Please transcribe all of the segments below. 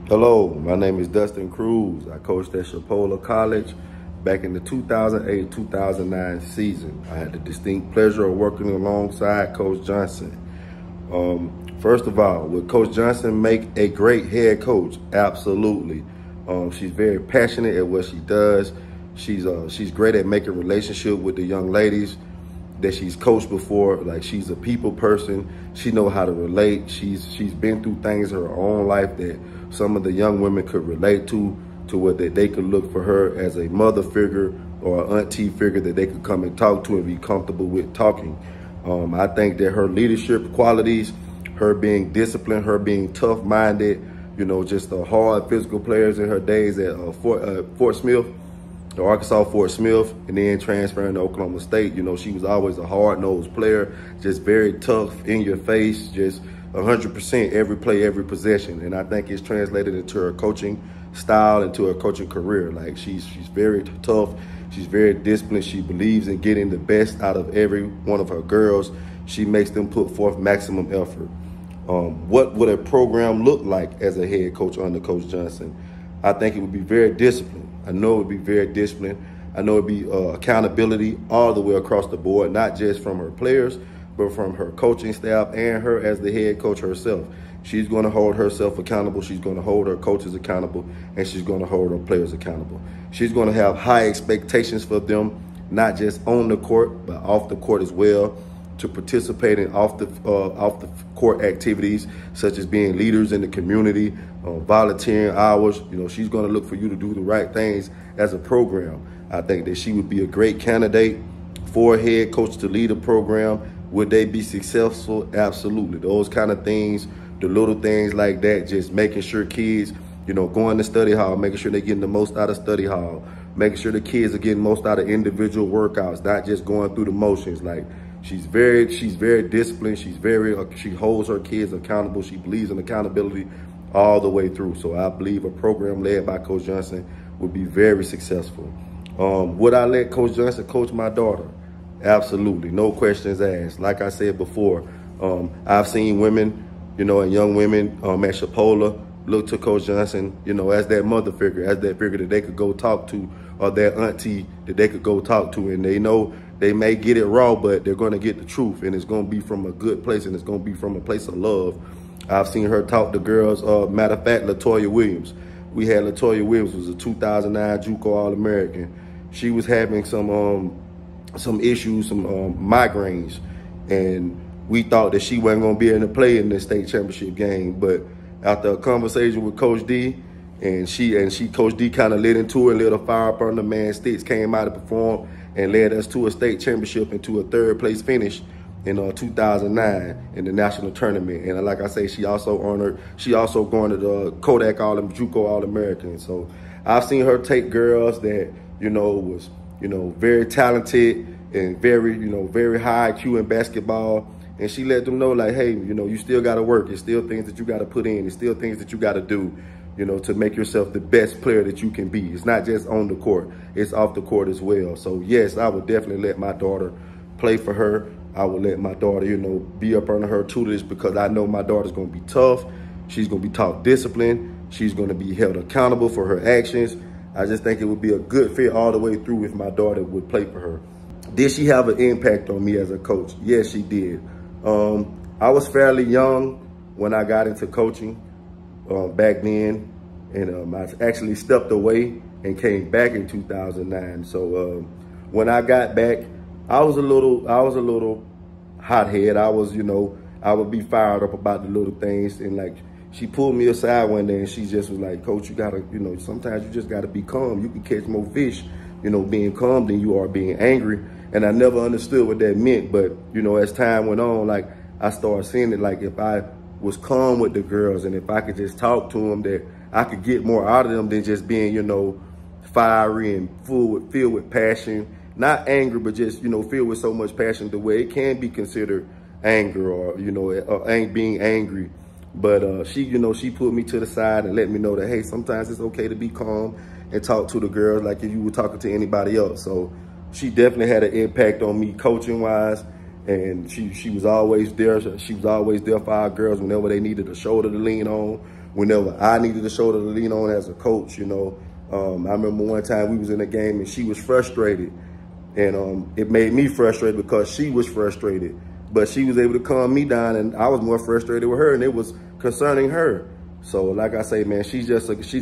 Hello, my name is Dustin Cruz. I coached at Chipola College back in the 2008-2009 season. I had the distinct pleasure of working alongside Coach Johnson. First of all, would Coach Johnson make a great head coach? Absolutely. She's very passionate at what she does. She's great at making relationship with the young ladies that she's coached before. Like, she's a people person. She knows how to relate. She's been through things in her own life that some of the young women could relate to where they could look for her as a mother figure or an auntie figure that they could come and talk to and be comfortable with talking. I think that her leadership qualities, her being disciplined, her being tough-minded, you know, just the hard physical players in her days at Fort Smith, the Arkansas Fort Smith, and then transferring to Oklahoma State. You know, she was always a hard-nosed player, just very tough, in your face, just 100% every play, every possession. And I think it's translated into her coaching style, into her coaching career. Like, she's very tough, she's very disciplined, she believes in getting the best out of every one of her girls. She makes them put forth maximum effort. What would a program look like as a head coach under Coach Johnson? I think it would be very disciplined. I know it would be very disciplined. I know it would be accountability all the way across the board, not just from her players, but from her coaching staff and her as the head coach herself. She's going to hold herself accountable. She's going to hold her coaches accountable, and she's going to hold her players accountable. She's going to have high expectations for them, not just on the court, but off the court as well, to participate in off the court activities, such as being leaders in the community, volunteering hours. You know, she's going to look for you to do the right things as a program. I think that she would be a great candidate for a head coach to lead a program. Would they be successful? Absolutely. Those kind of things, the little things like that, just making sure kids, you know, going to study hall, making sure they're getting the most out of study hall, making sure the kids are getting most out of individual workouts, not just going through the motions. Like, she's very disciplined. She holds her kids accountable. She believes in accountability all the way through. So I believe a program led by Coach Johnson would be very successful. Would I let Coach Johnson coach my daughter? Absolutely, no questions asked. Like I said before, I've seen women, you know, and young women at Chipola look to Coach Johnson, you know, as that mother figure, as that figure that they could go talk to, or that auntie that they could go talk to, and they know they may get it raw, but they're going to get the truth, and it's going to be from a good place, and it's going to be from a place of love. I've seen her talk to girls. Matter of fact, Latoya Williams. We had Latoya Williams, was a 2009 JUCO All-American. She was having some issues, some migraines, and we thought that she wasn't going to be able to play in the state championship game. But after a conversation with Coach D, and Coach D kind of lit into it, lit a fire up under man. Sticks came out and performed and led us to a state championship and to a third place finish in 2009 in the national tournament. And like I say, she also garnered the Kodak JUCO All-American. So I've seen her take girls that, you know, was, you know, very talented and very high IQ in basketball. And she let them know, like, hey, you know, you still got to work. It's still things that you got to put in. It's still things that you got to do, you know, to make yourself the best player that you can be. It's not just on the court. It's off the court as well. So, yes, I would definitely let my daughter play for her. I would let my daughter, you know, be up under her tutelage, because I know my daughter's going to be tough. She's going to be taught discipline. She's going to be held accountable for her actions. I just think it would be a good fit all the way through if my daughter would play for her. Did she have an impact on me as a coach? Yes, she did. I was fairly young when I got into coaching back then, and I actually stepped away and came back in 2009. So when I got back, I was a little hothead. I was, you know, I would be fired up about the little things, and like, she pulled me aside one day and she just was like, Coach, you gotta, you know, sometimes you just gotta be calm. You can catch more fish, you know, being calm than you are being angry. And I never understood what that meant. But, you know, as time went on, like, I started seeing it, like, if I was calm with the girls and if I could just talk to them, that I could get more out of them than just being, you know, fiery and filled with passion. Not angry, but just, you know, filled with so much passion the way it can be considered anger, or, you know, being angry. But she, you know, she put me to the side and let me know that, hey, sometimes it's okay to be calm and talk to the girls like if you were talking to anybody else. So she definitely had an impact on me coaching-wise, and she was always there. She was always there for our girls whenever they needed a shoulder to lean on, whenever I needed a shoulder to lean on as a coach, you know. I remember one time we was in a game and she was frustrated, and it made me frustrated because she was frustrated. But she was able to calm me down, and I was more frustrated with her, and it was concerning her. So like I say, man, she's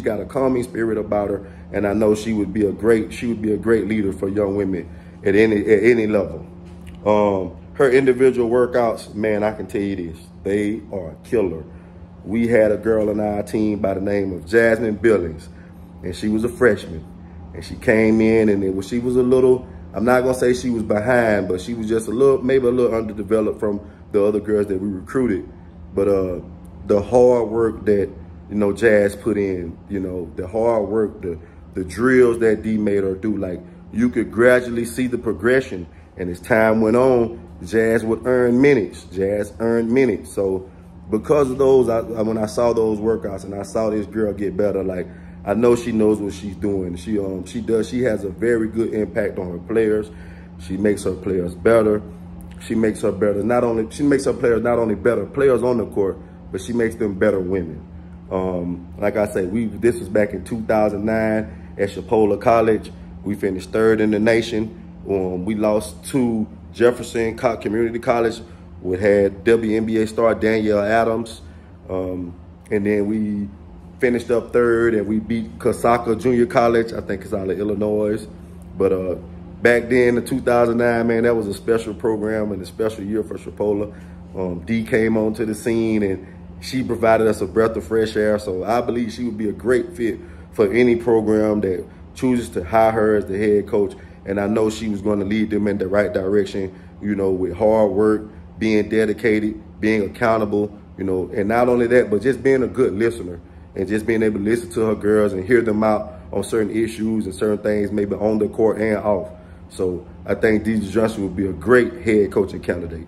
got a calming spirit about her, and I know she would be a great leader for young women at any level. Her individual workouts, man, I can tell you this, they are a killer. We had a girl on our team by the name of Jasmine Billings, and she was a freshman, and she came in, and she was a little, I'm not gonna say she was behind, but she was just maybe a little underdeveloped from the other girls that we recruited. But the hard work that, you know, Jazz put in, you know, the hard work, the drills that D made her do, like, you could gradually see the progression. And as time went on, Jazz would earn minutes. Jazz earned minutes. So because of those, when I saw those workouts and I saw this girl get better, like, I know she knows what she's doing. She has a very good impact on her players. She makes her players better. She makes her players not only better players on the court, but she makes them better women. Like I say, this was back in 2009 at Chipola College. We finished 3rd in the nation. We lost to Jefferson Community College. We had WNBA star Danielle Adams. And then we finished up 3rd, and we beat Cosaca Junior College. I think it's out of Illinois. But back then in 2009, man, that was a special program and a special year for Chipola. D came onto the scene, and she provided us a breath of fresh air. So I believe she would be a great fit for any program that chooses to hire her as the head coach. And I know she was going to lead them in the right direction, you know, with hard work, being dedicated, being accountable, you know, and not only that, but just being a good listener and just being able to listen to her girls and hear them out on certain issues and certain things, maybe on the court and off. So I think Deidre Johnson would be a great head coaching candidate.